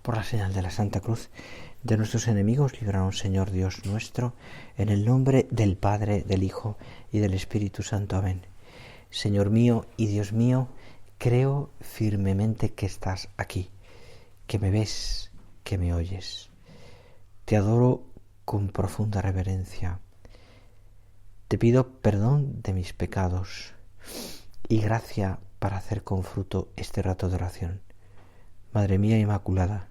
Por la señal de la Santa Cruz de nuestros enemigos, líbranos, Señor Dios nuestro, en el nombre del Padre, del Hijo y del Espíritu Santo. Amén. Señor mío y Dios mío, creo firmemente que estás aquí, que me ves, que me oyes. Te adoro con profunda reverencia. Te pido perdón de mis pecados y gracia para hacer con fruto este rato de oración. Madre mía Inmaculada,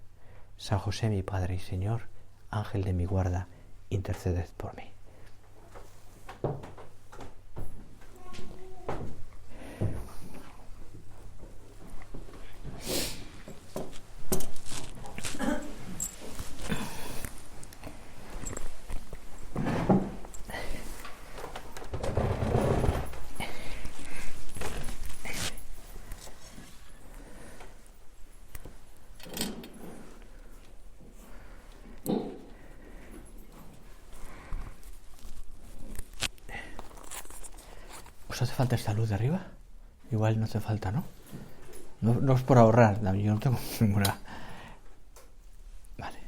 San José mi Padre y Señor, Ángel de mi guarda, interceded por mí. ¿Os hace falta esta luz de arriba? Igual no hace falta, ¿no? No es por ahorrar, yo no tengo ninguna. Vale.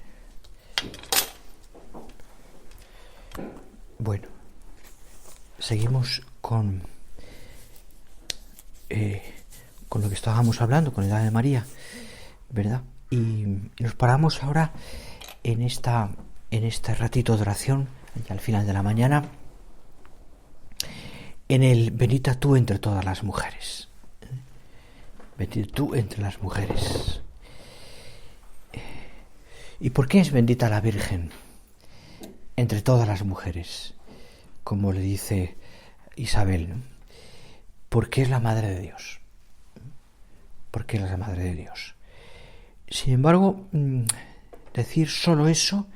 Bueno, seguimos con lo que estábamos hablando, con la Edad de María, ¿verdad? Y nos paramos ahora en este ratito de oración, al final de la mañana, en el bendita tú entre todas las mujeres. Bendita tú entre las mujeres. ¿Y por qué es bendita la Virgen entre todas las mujeres? Como le dice Isabel, ¿no? Porque es la Madre de Dios. Porque es la Madre de Dios. Sin embargo, decir solo eso,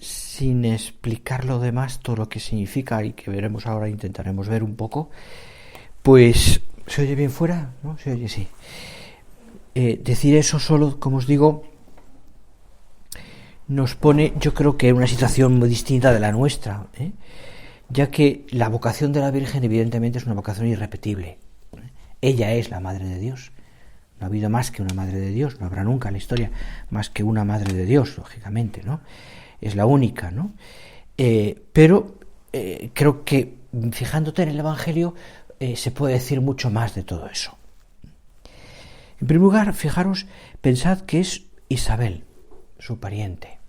sin explicar lo demás, todo lo que significa y que veremos ahora, intentaremos ver un poco, pues ¿se oye bien fuera? ¿No? Se oye, sí. Decir eso solo, como os digo, nos pone, yo creo que en una situación muy distinta de la nuestra, ya que la vocación de la Virgen evidentemente es una vocación irrepetible. Ella es la Madre de Dios. No ha habido más que una Madre de Dios, no habrá nunca en la historia más que una Madre de Dios, lógicamente, ¿no? Es la única, ¿no? Pero creo que fijándote en el Evangelio se puede decir mucho más de todo eso. En primer lugar, fijaros, pensad que es Isabel, su pariente.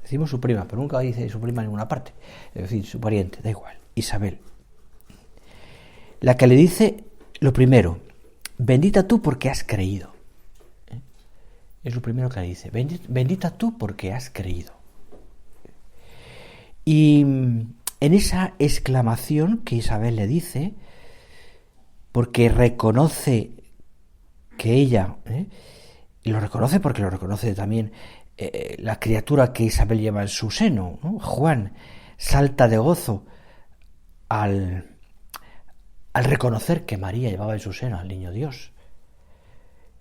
Decimos su prima, pero nunca dice su prima en ninguna parte. Es decir, su pariente, da igual, Isabel. La que le dice lo primero, bendita tú porque has creído. Es lo primero que le dice, bendita tú porque has creído. Y en esa exclamación que Isabel le dice, porque reconoce que ella, y lo reconoce porque lo reconoce también la criatura que Isabel lleva en su seno, ¿no? Juan salta de gozo al reconocer que María llevaba en su seno al niño Dios.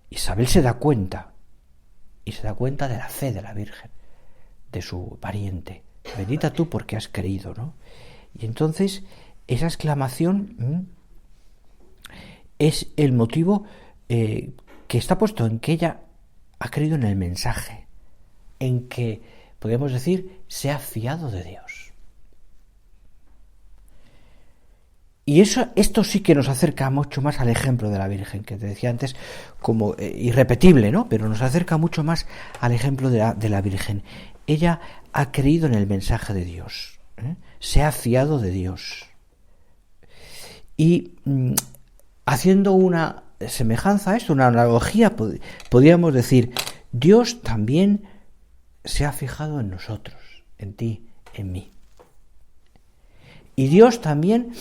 Isabel se da cuenta, y se da cuenta de la fe de la Virgen, de su pariente. Bendita tú porque has creído, ¿no? Y entonces esa exclamación es el motivo que está puesto en que ella ha creído en el mensaje, en que, podemos decir, se ha fiado de Dios. Y esto sí que nos acerca mucho más al ejemplo de la Virgen, que te decía antes como irrepetible, ¿no? Pero nos acerca mucho más al ejemplo de la Virgen. Ella ha creído en el mensaje de Dios, se ha fiado de Dios. Y haciendo una semejanza a esto, una analogía, podríamos decir, Dios también se ha fijado en nosotros, en ti, en mí. Y Dios también,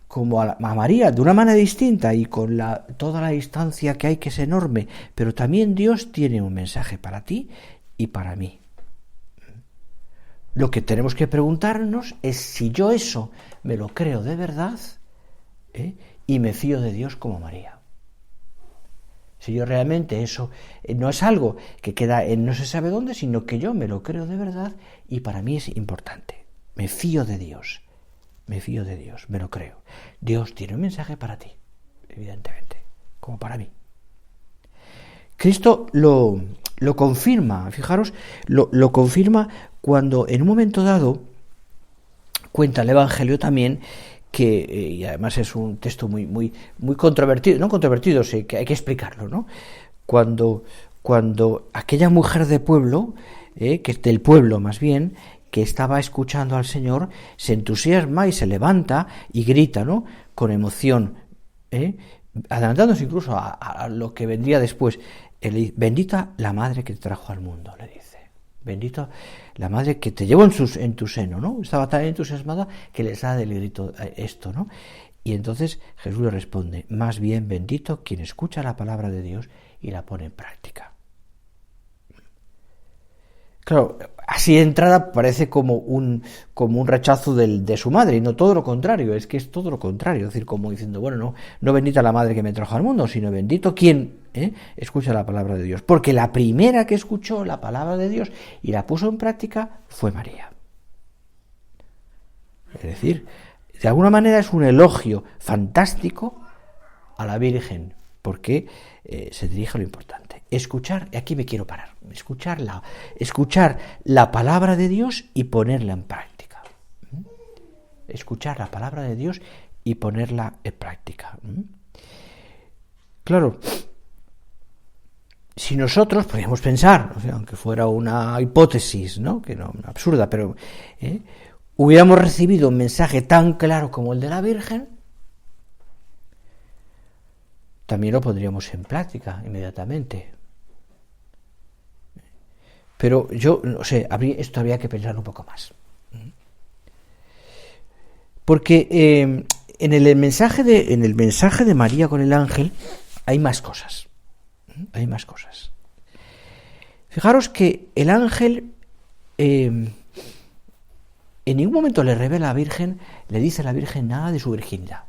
como a María, de una manera distinta y con toda la distancia que hay, que es enorme, pero también Dios tiene un mensaje para ti y para mí. Lo que tenemos que preguntarnos es si yo eso me lo creo de verdad y me fío de Dios como María. Si yo realmente eso no es algo que queda en no se sabe dónde, sino que yo me lo creo de verdad y para mí es importante. Me fío de Dios, me lo creo. Dios tiene un mensaje para ti, evidentemente, como para mí. Cristo lo lo confirma, fijaros, lo confirma cuando en un momento dado cuenta el Evangelio también que, y además es un texto muy controvertido, no controvertido, sí, que hay que explicarlo, ¿no? Cuando aquella mujer de pueblo, que es del pueblo más bien, que estaba escuchando al Señor, se entusiasma y se levanta y grita, ¿no? Con emoción, adelantándose incluso a lo que vendría después. Bendita la madre que te trajo al mundo, le dice. Bendita la madre que te llevó en tu seno, ¿no? Estaba tan entusiasmada que les da del grito esto, ¿no? Y entonces Jesús le responde, más bien bendito quien escucha la palabra de Dios y la pone en práctica. Claro, así de entrada parece como un rechazo de su madre, y no todo lo contrario, es que es todo lo contrario, es decir, como diciendo, bueno, no bendita la madre que me trajo al mundo, sino bendito quien escucha la palabra de Dios, porque la primera que escuchó la palabra de Dios y la puso en práctica fue María. Es decir, de alguna manera es un elogio fantástico a la Virgen, porque se dirige a lo importante. Escuchar, y aquí me quiero parar, escuchar la palabra de Dios y ponerla en práctica. Escuchar la palabra de Dios y ponerla en práctica. Claro, si nosotros podríamos pensar, o sea, aunque fuera una hipótesis, ¿no? Que no, absurda, pero hubiéramos recibido un mensaje tan claro como el de la Virgen, también lo pondríamos en práctica inmediatamente. Pero yo, no sé, esto habría que pensar un poco más. Porque en el mensaje de María con el ángel hay más cosas. Hay más cosas. Fijaros que el ángel en ningún momento le revela a la Virgen, le dice a la Virgen nada de su virginidad.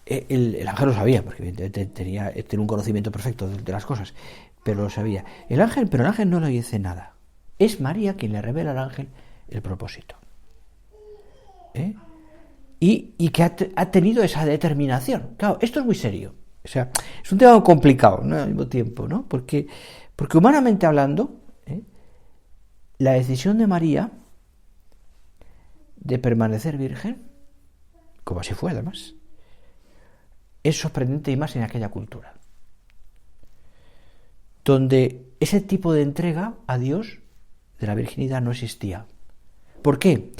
El ángel lo sabía, porque evidentemente tenía un conocimiento perfecto de las cosas, pero lo sabía. Pero el ángel no le dice nada. Es María quien le revela al ángel el propósito. Y que ha tenido esa determinación. Claro, esto es muy serio. O sea, es un tema complicado, ¿no? Al mismo tiempo, ¿no? Porque humanamente hablando, la decisión de María de permanecer virgen, como así fue además, es sorprendente y más en aquella cultura, donde ese tipo de entrega a Dios de la virginidad no existía. ¿Por qué?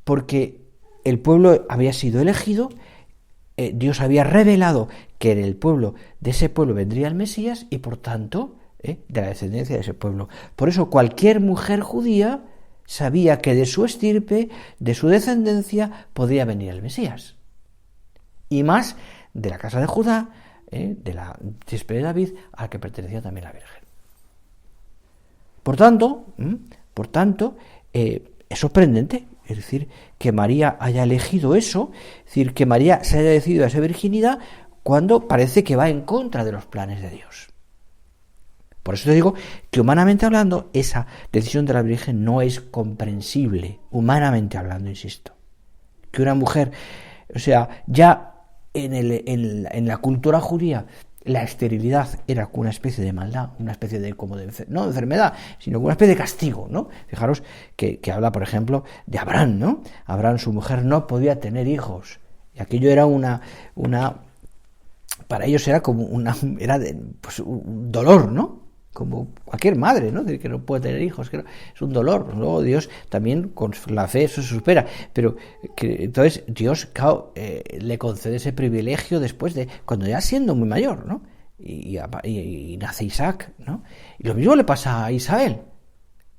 Porque el pueblo había sido elegido, Dios había revelado que en el pueblo, de ese pueblo vendría el Mesías y por tanto, de la descendencia de ese pueblo. Por eso cualquier mujer judía sabía que de su estirpe, de su descendencia, podía venir el Mesías. Y más de la casa de Judá, de la estirpe de David, al que pertenecía también la Virgen. Por tanto, es sorprendente, es decir, que María haya elegido eso, es decir, que María se haya decidido a esa virginidad cuando parece que va en contra de los planes de Dios. Por eso te digo que humanamente hablando, esa decisión de la Virgen no es comprensible, humanamente hablando, insisto. Que una mujer, o sea, ya en la cultura judía, la esterilidad era una especie de maldad, una especie de, no de enfermedad, sino una especie de castigo, ¿no? Fijaros que habla, por ejemplo, de Abraham, ¿no? Abraham, su mujer, no podía tener hijos. Y aquello era para ellos era como pues un dolor, ¿no? Como cualquier madre, ¿no? Que no puede tener hijos, que es un dolor. Luego Dios también con la fe eso se supera, pero entonces Dios, claro, le concede ese privilegio después de cuando ya siendo muy mayor, ¿no? Y nace Isaac, ¿no? Y lo mismo le pasa a Isabel,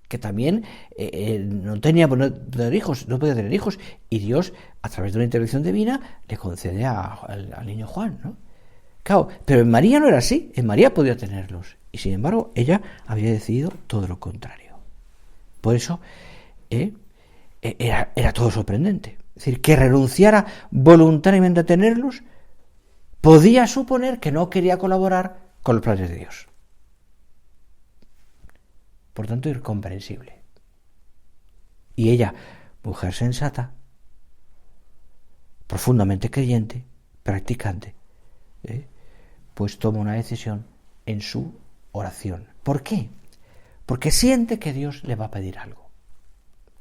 que también no podía tener hijos, y Dios, a través de una intervención divina, le concede al niño Juan, ¿no? Claro, pero en María no era así, en María podía tenerlos, y sin embargo ella había decidido todo lo contrario. Por eso era todo sorprendente. Es decir, que renunciara voluntariamente a tenerlos podía suponer que no quería colaborar con los planes de Dios. Por tanto, incomprensible. Y ella, mujer sensata, profundamente creyente, practicante, pues toma una decisión en su oración. ¿Por qué? Porque siente que Dios le va a pedir algo.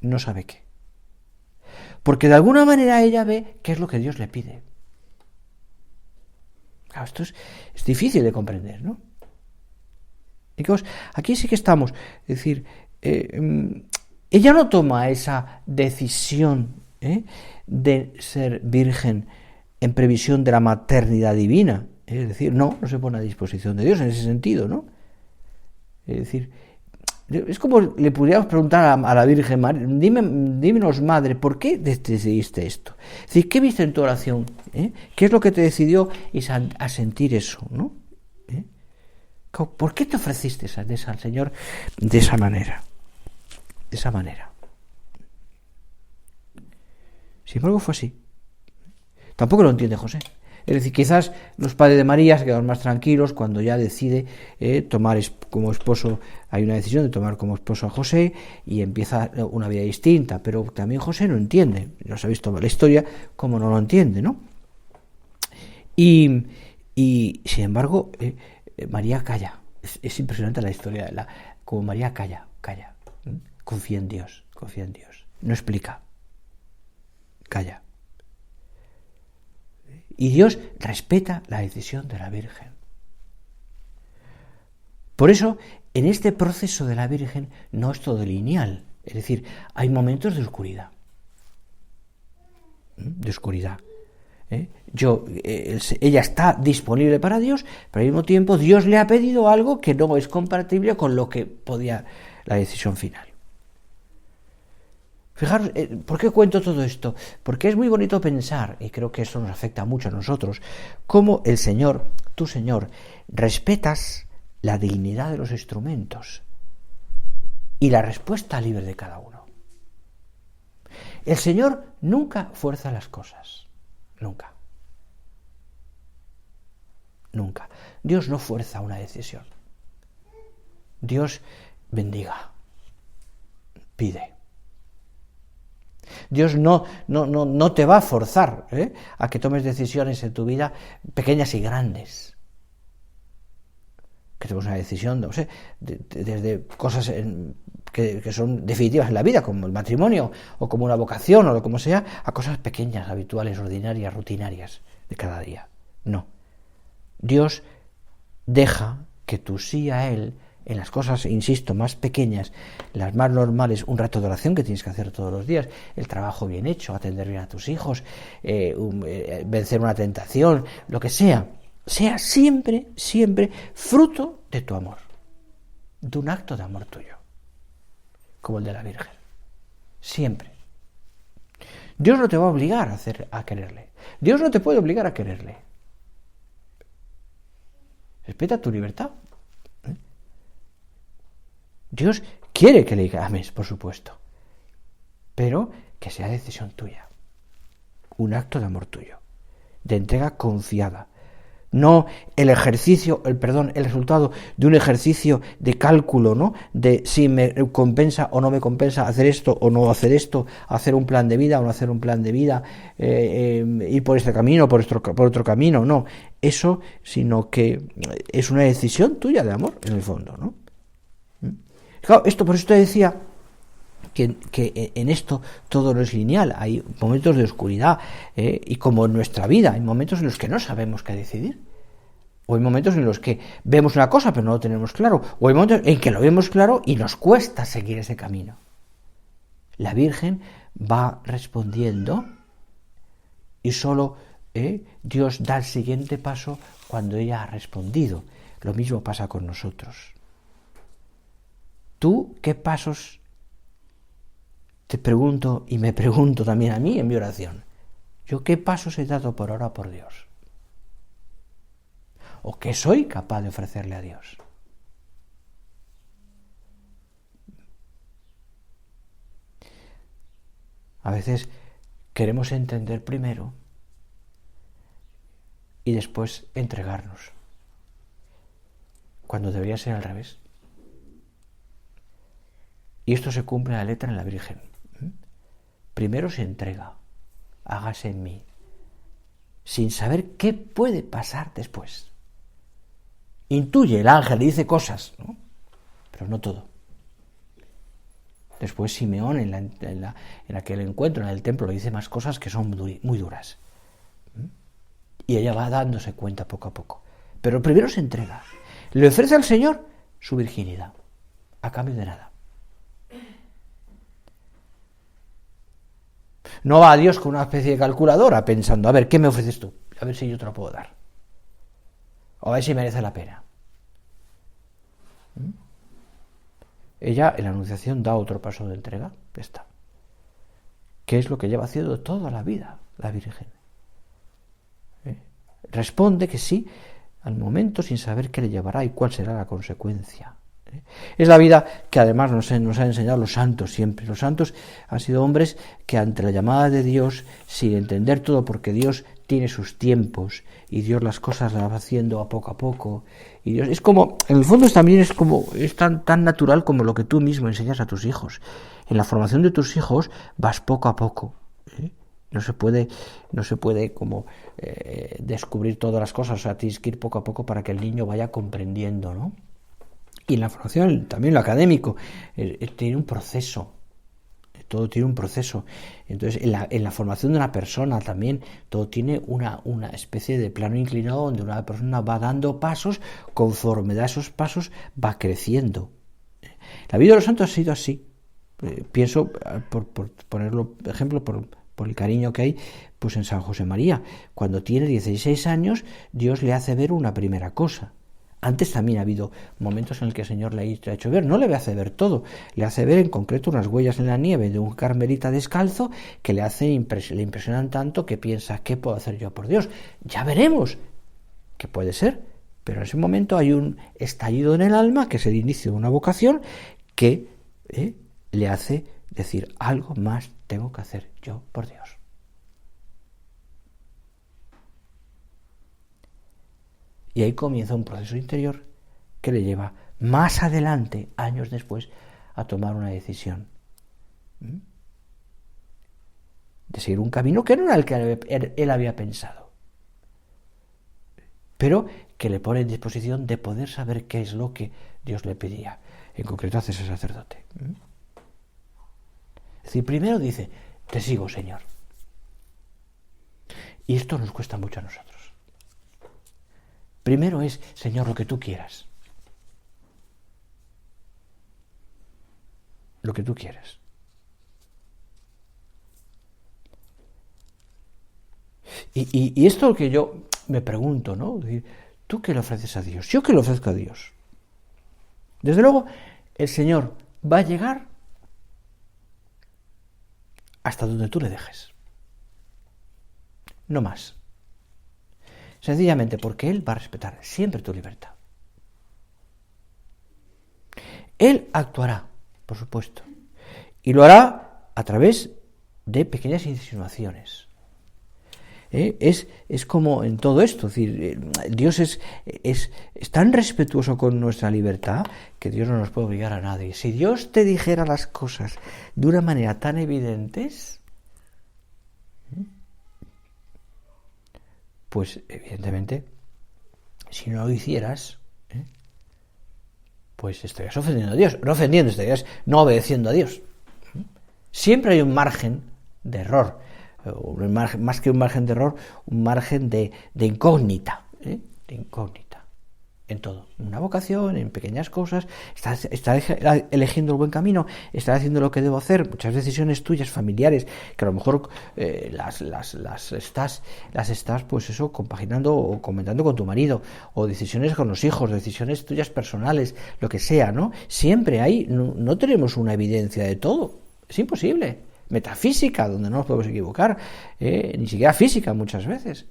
No sabe qué. Porque de alguna manera ella ve qué es lo que Dios le pide. Claro, esto es difícil de comprender, ¿no? Y aquí sí que estamos. Es decir, ella no toma esa decisión de ser virgen en previsión de la maternidad divina. Es decir, no se pone a disposición de Dios en ese sentido, ¿no? Es decir, es como le pudiéramos preguntar a la Virgen María, dímenos, madre, ¿por qué decidiste esto? Es decir, ¿qué viste en tu oración? ¿Qué es lo que te decidió a sentir eso, ¿no? ¿Por qué te ofreciste al Señor de esa manera? De esa manera. Sin embargo, fue así. Tampoco lo entiende José. Es decir, quizás los padres de María se quedaron más tranquilos cuando ya decide tomar como esposo, hay una decisión de tomar como esposo a José y empieza una vida distinta, pero también José no entiende, no sabéis toda la historia, como no lo entiende, ¿no? Y sin embargo, María calla. Es impresionante la historia, como María calla. Confía en Dios, no explica, calla. Y Dios respeta la decisión de la Virgen. Por eso, en este proceso de la Virgen no es todo lineal. Es decir, hay momentos de oscuridad. Ella está disponible para Dios, pero al mismo tiempo Dios le ha pedido algo que no es compatible con lo que podía la decisión final. Fijaros, ¿por qué cuento todo esto? Porque es muy bonito pensar, y creo que esto nos afecta mucho a nosotros, cómo el Señor, tu Señor, respetas la dignidad de los instrumentos y la respuesta libre de cada uno. El Señor nunca fuerza las cosas, nunca. Dios no fuerza una decisión. Dios bendiga, pide. Dios no te va a forzar a que tomes decisiones en tu vida pequeñas y grandes. Que tomes una decisión, no sé, desde cosas que son definitivas en la vida, como el matrimonio, o como una vocación, o lo como sea, a cosas pequeñas, habituales, ordinarias, rutinarias de cada día. No. Dios deja que tu sí a Él, en las cosas, insisto, más pequeñas, las más normales, un rato de oración que tienes que hacer todos los días, el trabajo bien hecho, atender bien a tus hijos, vencer una tentación, lo que sea siempre fruto de tu amor, de un acto de amor tuyo, como el de la Virgen. Siempre. Dios no te va a obligar a quererle. Dios no te puede obligar a quererle. Respeta tu libertad. Dios quiere que le ames, por supuesto, pero que sea decisión tuya, un acto de amor tuyo, de entrega confiada, no el resultado de un ejercicio de cálculo, ¿no? De si me compensa o no me compensa hacer esto o no hacer esto, hacer un plan de vida o no hacer un plan de vida, ir por este camino o por otro camino, no, eso, sino que es una decisión tuya de amor, en el fondo, ¿no? Claro, por eso te decía que en esto todo no es lineal, hay momentos de oscuridad, y como en nuestra vida, hay momentos en los que no sabemos qué decidir, o hay momentos en los que vemos una cosa pero no lo tenemos claro, o hay momentos en que lo vemos claro y nos cuesta seguir ese camino. La Virgen va respondiendo y solo Dios da el siguiente paso cuando ella ha respondido. Lo mismo pasa con nosotros. ¿Tú qué pasos, te pregunto y me pregunto también a mí en mi oración? ¿Yo qué pasos he dado por ahora por Dios? ¿O qué soy capaz de ofrecerle a Dios? A veces queremos entender primero y después entregarnos, cuando debería ser al revés. Y esto se cumple a la letra en la Virgen. Primero se entrega, hágase en mí, sin saber qué puede pasar después. intuye, el ángel le dice cosas, ¿no? Pero no todo. Después Simeón en aquel encuentro en el templo le dice más cosas que son muy duras. Y ella va dándose cuenta poco a poco. Pero primero se entrega. Le ofrece al Señor su virginidad, a cambio de nada. No va a Dios con una especie de calculadora pensando, a ver, ¿qué me ofreces tú? A ver si yo te lo puedo dar. O a ver si merece la pena. Ella en la Anunciación da otro paso de entrega, está. ¿Qué es lo que lleva haciendo toda la vida la Virgen? Responde que sí al momento sin saber qué le llevará y cuál será la consecuencia. Es la vida que además nos ha enseñado los santos siempre. Los santos han sido hombres que ante la llamada de Dios, sin entender todo, porque Dios tiene sus tiempos y Dios las cosas las va haciendo a poco. Y Dios es como, en el fondo también es tan natural como lo que tú mismo enseñas a tus hijos. En la formación de tus hijos vas poco a poco. No se puede como descubrir todas las cosas, o sea, tienes que ir poco a poco para que el niño vaya comprendiendo, ¿no? Y en la formación, también lo académico, tiene un proceso, todo tiene un proceso. Entonces, en la formación de una persona también, todo tiene una especie de plano inclinado donde una persona va dando pasos, conforme da esos pasos va creciendo. La vida de los santos ha sido así. Pienso, por ponerlo ejemplo, por el cariño que hay, pues en San José María. Cuando tiene 16 años, Dios le hace ver una primera cosa. Antes también ha habido momentos en el que el Señor le ha hecho ver, no le hace ver todo, le hace ver en concreto unas huellas en la nieve de un carmelita descalzo que le impresionan tanto que piensa, ¿qué puedo hacer yo por Dios? Ya veremos qué puede ser, pero en ese momento hay un estallido en el alma, que es el inicio de una vocación, que le hace decir, algo más tengo que hacer yo por Dios. Y ahí comienza un proceso interior que le lleva más adelante, años después, a tomar una decisión. De seguir un camino que no era el que él había pensado, pero que le pone en disposición de poder saber qué es lo que Dios le pedía, en concreto hacerse sacerdote. Es decir, primero dice, te sigo, Señor. Y esto nos cuesta mucho a nosotros. Primero es, Señor, lo que tú quieras. Lo que tú quieras. Y esto es lo que yo me pregunto, ¿no? Decir, ¿tú qué le ofreces a Dios? ¿Yo qué le ofrezco a Dios? Desde luego, el Señor va a llegar hasta donde tú le dejes. No más. Sencillamente porque Él va a respetar siempre tu libertad. Él actuará, por supuesto, y lo hará a través de pequeñas insinuaciones. Es como en todo esto, es decir, Dios es tan respetuoso con nuestra libertad que Dios no nos puede obligar a nadie. Si Dios te dijera las cosas de una manera tan evidentes, pues evidentemente, si no lo hicieras, pues estarías ofendiendo a Dios. No ofendiendo, estarías no obedeciendo a Dios. Siempre hay un margen de error. Más que un margen de error, un margen de incógnita. De incógnita. En todo. En una vocación, en pequeñas cosas. Estás eligiendo el buen camino. Estás haciendo lo que debo hacer. Muchas decisiones tuyas, familiares, que a lo mejor las estás pues eso, compaginando o comentando con tu marido. O decisiones con los hijos, decisiones tuyas personales, lo que sea, ¿no? Siempre hay, no tenemos una evidencia de todo. Es imposible. Metafísica, donde no nos podemos equivocar, ni siquiera física muchas veces.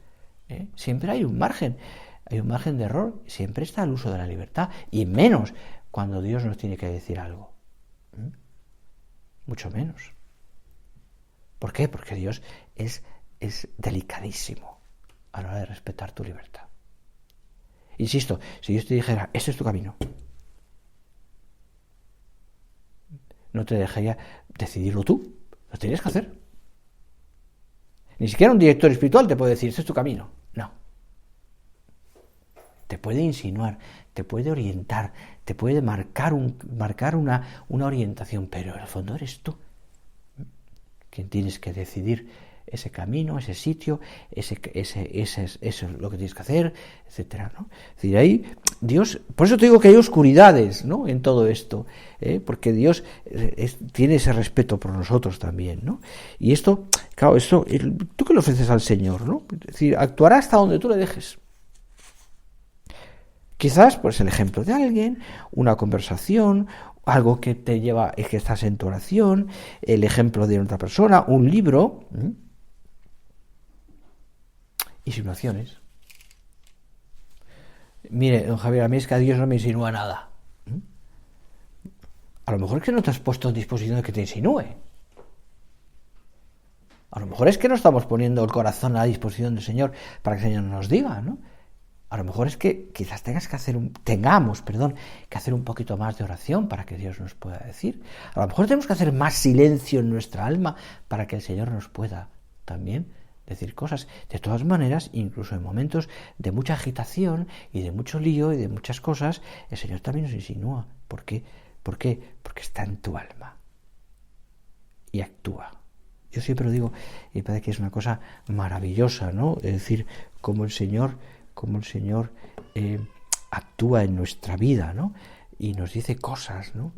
Siempre hay un margen de error, siempre está el uso de la libertad, y menos cuando Dios nos tiene que decir algo. Mucho menos. ¿Por qué? Porque Dios es delicadísimo a la hora de respetar tu libertad. Insisto, si Dios te dijera, este es tu camino, no te dejaría decidirlo tú. Lo tienes que hacer. Ni siquiera un director espiritual te puede decir, este es tu camino. No. te puede insinuar, te puede orientar, te puede marcar una orientación, pero en el fondo eres tú quien tienes que decidir ese camino, ese sitio, eso es lo que tienes que hacer, etcétera, ¿no? Es decir, ahí Dios, por eso te digo que hay oscuridades, ¿no?, en todo esto, porque Dios tiene ese respeto por nosotros también, ¿no? Y esto, claro, tú que le ofreces al Señor, ¿no? Es decir, actuará hasta donde tú le dejes. Quizás, pues, el ejemplo de alguien, una conversación, algo que te lleva, es que estás en tu oración, el ejemplo de otra persona, un libro, insinuaciones. Mire, don Javier, a mí es que a Dios no me insinúa nada. A lo mejor es que no te has puesto en disposición de que te insinúe. A lo mejor es que no estamos poniendo el corazón a la disposición del Señor para que el Señor nos diga, ¿no? A lo mejor es que quizás tengamos que hacer un poquito más de oración para que Dios nos pueda decir. A lo mejor tenemos que hacer más silencio en nuestra alma para que el Señor nos pueda también decir cosas. De todas maneras, incluso en momentos de mucha agitación y de mucho lío y de muchas cosas, el Señor también nos insinúa. ¿Por qué? Porque está en tu alma y actúa. Yo siempre lo digo, y parece que es una cosa maravillosa, ¿no? Es decir, cómo el Señor actúa en nuestra vida, ¿no? Y nos dice cosas, ¿no?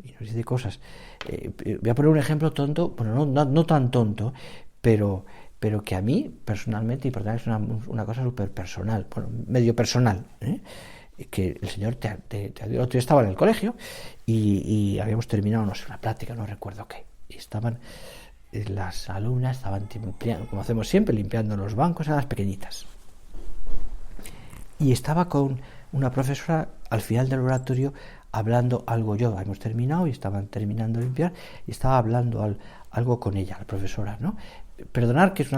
Voy a poner un ejemplo tonto, bueno, no tan tonto, pero que a mí personalmente, y por tanto es una cosa súper personal, bueno, medio personal, que el Señor yo estaba en el colegio y habíamos terminado, no sé, una plática, no recuerdo qué, y las alumnas estaban como hacemos siempre, limpiando los bancos a las pequeñitas. Y estaba con una profesora al final del oratorio hablando algo yo. Hemos terminado y estaban terminando de limpiar y estaba hablando algo con ella, la profesora, ¿no? Perdonar que es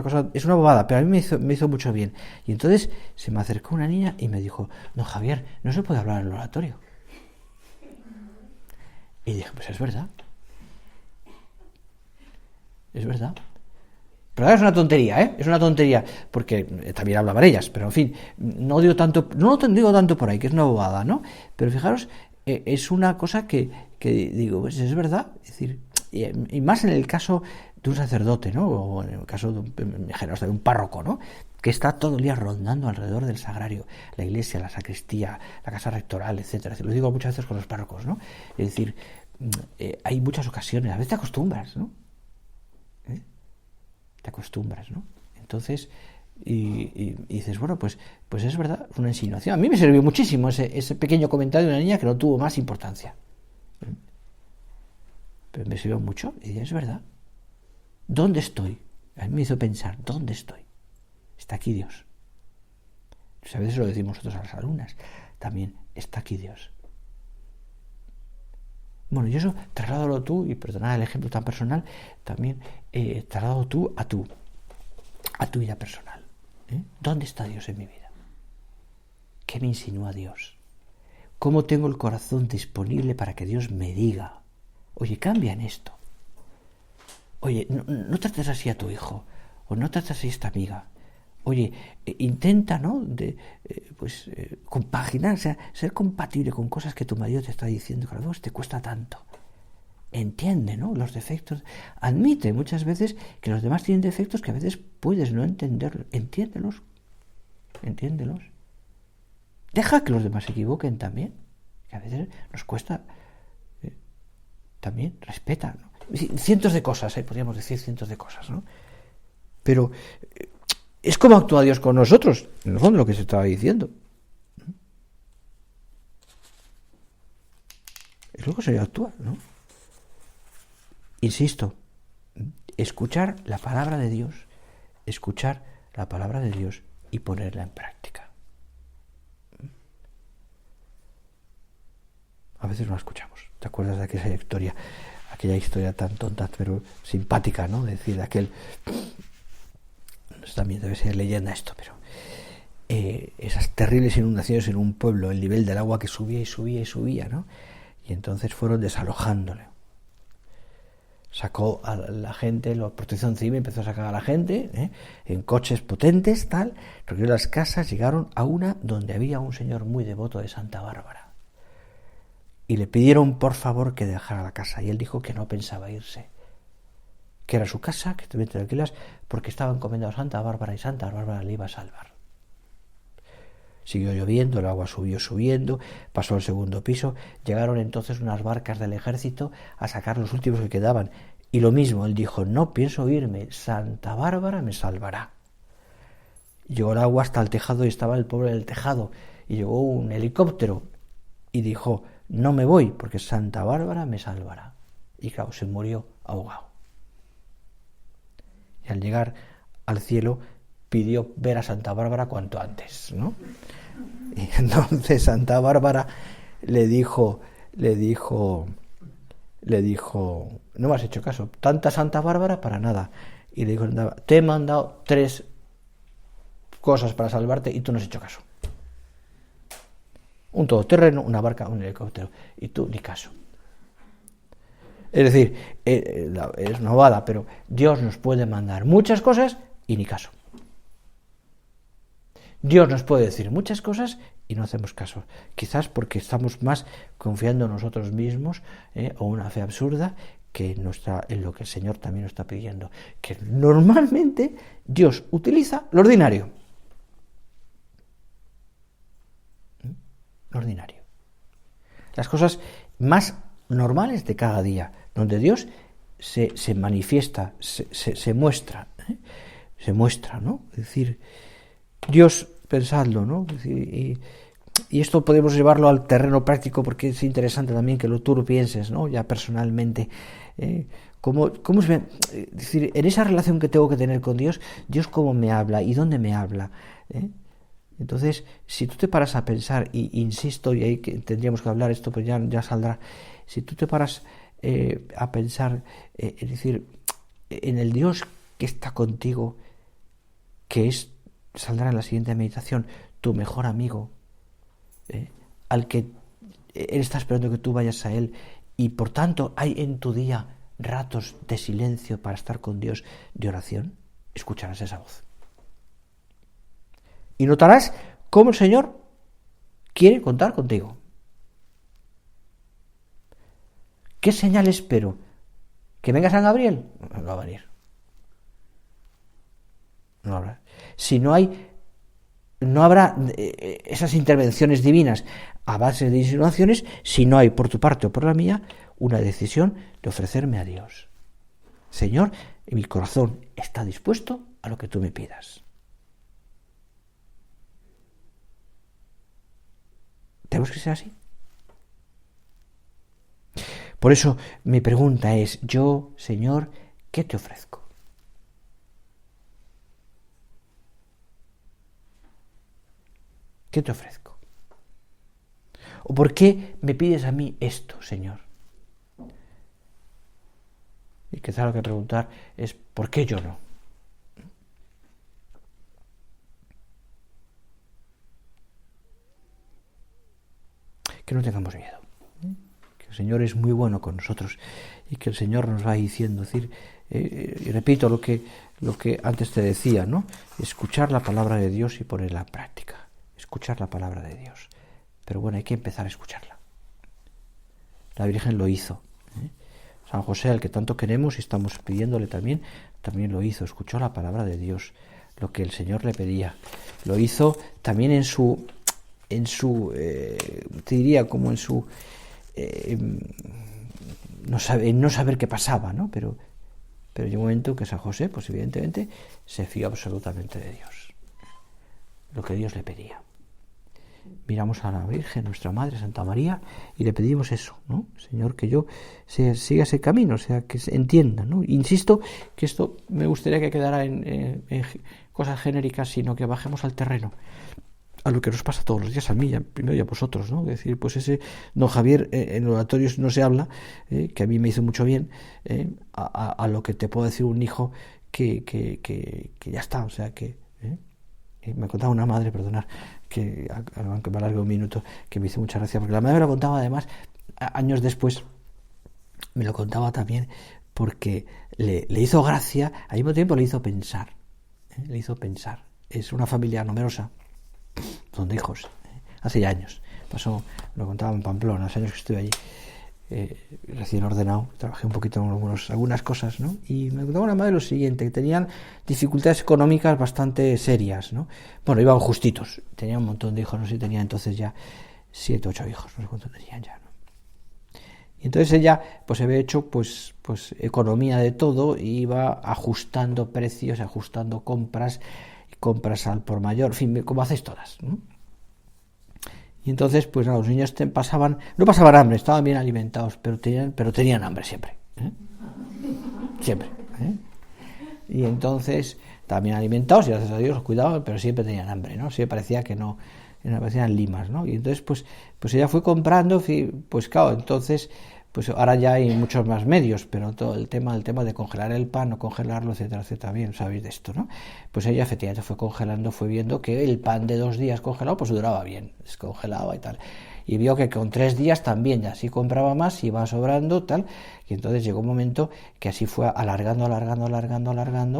una bobada, pero a mí me hizo mucho bien. Y entonces se me acercó una niña y me dijo, no, Javier, no se puede hablar en el oratorio. Y dije, pues es verdad. Es verdad. Pero ahora es una tontería, es una tontería, porque también hablaban ellas, pero en fin, no digo tanto por ahí, que es una bobada, ¿no? Pero fijaros, es una cosa que digo, pues es verdad, es decir, y más en el caso de un sacerdote, ¿no? O en el caso de un párroco, ¿no? Que está todo el día rondando alrededor del sagrario, la iglesia, la sacristía, la casa rectoral, etcétera. Lo digo muchas veces con los párrocos, ¿no? Es decir, hay muchas ocasiones, a veces te acostumbras, ¿no? Te acostumbras, ¿no? Entonces, y dices, bueno, pues es verdad, es una insinuación. A mí me sirvió muchísimo ese pequeño comentario de una niña que no tuvo más importancia. Pero me sirvió mucho, y dije, es verdad. ¿Dónde estoy? A mí me hizo pensar, ¿dónde estoy? Está aquí Dios. Pues a veces lo decimos nosotros a las alumnas, también, está aquí Dios. Bueno, y eso, trasládalo tú, y perdonad el ejemplo tan personal, también trasládalo tú a tu vida personal. ¿Dónde está Dios en mi vida? ¿Qué me insinúa Dios? ¿Cómo tengo el corazón disponible para que Dios me diga, oye, cambia en esto? Oye, no trates así a tu hijo, o no trates así a esta amiga. Oye, intenta, ¿no? Compaginar, o sea, ser compatible con cosas que tu marido te está diciendo que a veces te cuesta tanto. Entiende, ¿no? Los defectos. Admite muchas veces que los demás tienen defectos que a veces puedes no entender. Entiéndelos. Deja que los demás se equivoquen también, que a veces nos cuesta. También respeta, ¿no? Cientos de cosas, podríamos decir cientos de cosas, ¿no? Pero es como actúa Dios con nosotros, en el fondo lo que se estaba diciendo. Es lo que se actúa, ¿no? Insisto, escuchar la palabra de Dios y ponerla en práctica. A veces no la escuchamos. ¿Te acuerdas de aquella historia tan tonta pero simpática, ¿no? Es decir, también debe ser leyenda esto, pero esas terribles inundaciones en un pueblo, el nivel del agua que subía y subía y subía, ¿no? Y entonces fueron desalojándole Sacó a la gente, la protección civil empezó a sacar a la gente, en coches potentes, tal, recorrió las casas, llegaron a una donde había un señor muy devoto de Santa Bárbara. Y le pidieron por favor que dejara la casa, y él dijo que no pensaba irse, que era su casa, que estuvieran tranquilas, porque estaba encomendado a Santa Bárbara y Santa Bárbara le iba a salvar. Siguió lloviendo, el agua siguió subiendo, pasó al segundo piso, llegaron entonces unas barcas del ejército a sacar los últimos que quedaban. Y lo mismo, él dijo, no pienso irme, Santa Bárbara me salvará. Llegó el agua hasta el tejado y estaba el pobre del tejado. Y llegó un helicóptero y dijo, no me voy porque Santa Bárbara me salvará. Y claro, se murió ahogado. Y al llegar al cielo pidió ver a Santa Bárbara cuanto antes, ¿no? Y entonces Santa Bárbara le dijo, no me has hecho caso, tanta Santa Bárbara para nada. Y le dijo, te he mandado 3 cosas para salvarte y tú no has hecho caso. Un todoterreno, una barca, un helicóptero, y tú ni caso. Es decir, es novada, pero Dios nos puede mandar muchas cosas y ni caso. Dios nos puede decir muchas cosas y no hacemos caso. Quizás porque estamos más confiando en nosotros mismos, o una fe absurda que no está en lo que el Señor también nos está pidiendo. Que normalmente Dios utiliza lo ordinario. Lo ordinario. Las cosas más normales de cada día, donde Dios se manifiesta, se muestra. Se muestra, ¿no? Es decir, Dios, pensadlo, ¿no? Y esto podemos llevarlo al terreno práctico porque es interesante también que tú lo pienses, ¿no? Ya personalmente. ¿Cómo es decir, en esa relación que tengo que tener con Dios, Dios cómo me habla y dónde me habla? Entonces, si tú te paras a pensar, y insisto, y ahí que tendríamos que hablar esto, pues ya saldrá, si tú te paras a pensar, es decir, en el Dios que está contigo, que saldrá en la siguiente meditación, tu mejor amigo, al que Él está esperando que tú vayas a Él, y por tanto hay en tu día ratos de silencio para estar con Dios, de oración, escucharás esa voz. Y notarás cómo el Señor quiere contar contigo. ¿Qué señal espero? ¿Que venga San Gabriel? No va a venir. No habrá. Si no habrá esas intervenciones divinas a base de insinuaciones, si no hay por tu parte o por la mía una decisión de ofrecerme a Dios. Señor, mi corazón está dispuesto a lo que tú me pidas. Tenemos que ser así. Por eso mi pregunta es, yo, Señor, ¿qué te ofrezco? ¿Qué te ofrezco? ¿O por qué me pides a mí esto, Señor? Y quizá lo que preguntar es, ¿por qué yo no? Que no tengamos miedo. Que el Señor es muy bueno con nosotros y que el Señor nos va diciendo, decir, y repito lo que antes te decía, ¿no? Escuchar la palabra de Dios y ponerla en práctica. Escuchar la palabra de Dios. Pero bueno, hay que empezar a escucharla. La Virgen lo hizo. San José, al que tanto queremos y estamos pidiéndole también lo hizo. Escuchó la palabra de Dios, lo que el Señor le pedía. Lo hizo también en su te diría como en su no saber qué pasaba, ¿no? Pero llegó un momento que San José, pues evidentemente, se fió absolutamente de Dios. Lo que Dios le pedía. Miramos a la Virgen, nuestra Madre, Santa María, y le pedimos eso, ¿no? Señor, que yo siga ese camino, o sea, que se entienda, ¿no? Insisto que esto me gustaría que quedara en cosas genéricas, sino que bajemos al terreno, a lo que nos pasa todos los días, a mí, primero y a vosotros, ¿no? Es decir, pues ese don Javier, en los oratorios no se habla, que a mí me hizo mucho bien, a lo que te puedo decir un hijo que ya está, o sea, que... me contaba una madre, perdonad, que aunque me alargue un minuto, que me hizo mucha gracia, porque la madre me lo contaba además, años después, me lo contaba también, porque le hizo gracia, al mismo tiempo le hizo pensar. Le hizo pensar. Es una familia numerosa, son de hijos. Hace ya años. Pasó, lo contaba en Pamplona, hace años que estuve allí. Recién ordenado, trabajé un poquito en algunas cosas, ¿no? Y me contaba una madre lo siguiente, que tenían dificultades económicas bastante serias, ¿no? Bueno, iban justitos, tenían un montón de hijos, no sé si tenía entonces ya 7, 8 hijos, no sé cuántos tenían ya, ¿no? Y entonces ella, pues había hecho, pues economía de todo, y iba ajustando precios, ajustando compras al por mayor, en fin, como hacéis todas, ¿no? Y entonces, pues los niños no pasaban hambre, estaban bien alimentados, pero tenían hambre siempre. Siempre. Y entonces, estaban bien alimentados, y gracias a Dios los cuidaban, pero siempre tenían hambre, ¿no? Siempre parecía que no, parecían limas, ¿no? Y entonces, pues ella fue comprando, pues claro, entonces, pues ahora ya hay muchos más medios, pero todo el tema de congelar el pan, no congelarlo, etcétera, etcétera, bien, sabéis de esto, ¿no? Pues ella efectivamente fue congelando, fue viendo que el pan de 2 días congelado, pues duraba bien, descongelaba y tal. Y vio que con 3 días también, ya así compraba más, iba sobrando, tal, y entonces llegó un momento que así fue alargando,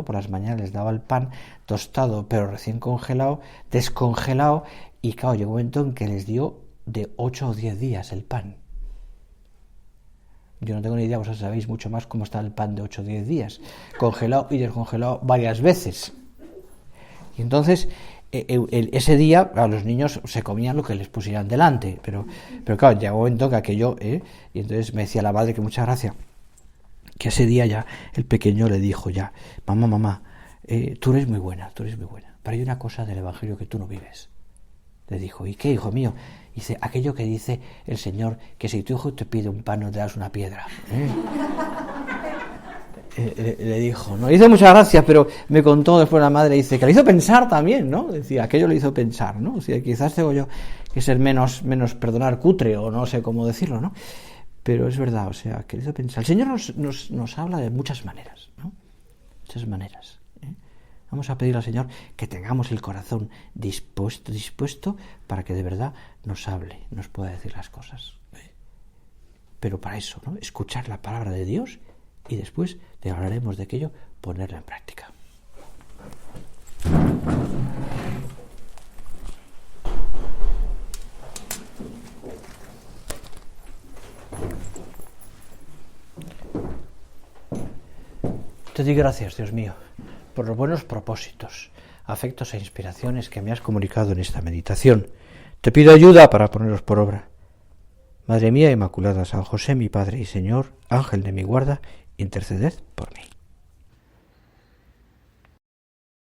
por las mañanas les daba el pan tostado, pero recién congelado, descongelado, y claro, llegó un momento en que les dio de 8 o 10 días el pan. Yo no tengo ni idea, vosotros sabéis mucho más cómo está el pan de 8 o 10 días, congelado y descongelado varias veces. Y entonces, ese día, claro, los niños se comían lo que les pusieran delante, pero claro, llegó un momento que aquello, y entonces me decía la madre que muchas gracias, que ese día ya el pequeño le dijo ya, mamá, tú eres muy buena, pero hay una cosa del Evangelio que tú no vives. Le dijo, ¿y qué, hijo mío? Dice, aquello que dice el Señor, que si tu hijo te pide un pan no te das una piedra. Le dijo, ¿no? Le hizo muchas gracias, pero me contó después la madre, dice, que le hizo pensar también, ¿no? Decía, aquello le hizo pensar, ¿no? O sea, quizás tengo yo que ser menos perdonar, cutre, o no sé cómo decirlo, ¿no? Pero es verdad, o sea, que le hizo pensar. El Señor nos habla de muchas maneras, ¿no? Muchas maneras. Vamos a pedir al Señor que tengamos el corazón dispuesto para que de verdad nos hable, nos pueda decir las cosas. Pero para eso, ¿no? Escuchar la palabra de Dios y después hablaremos de aquello, ponerla en práctica. Te doy gracias, Dios mío, por los buenos propósitos, afectos e inspiraciones que me has comunicado en esta meditación. Te pido ayuda para ponerlos por obra. Madre mía Inmaculada, San José, mi Padre y Señor, Ángel de mi guarda, interceded por mí.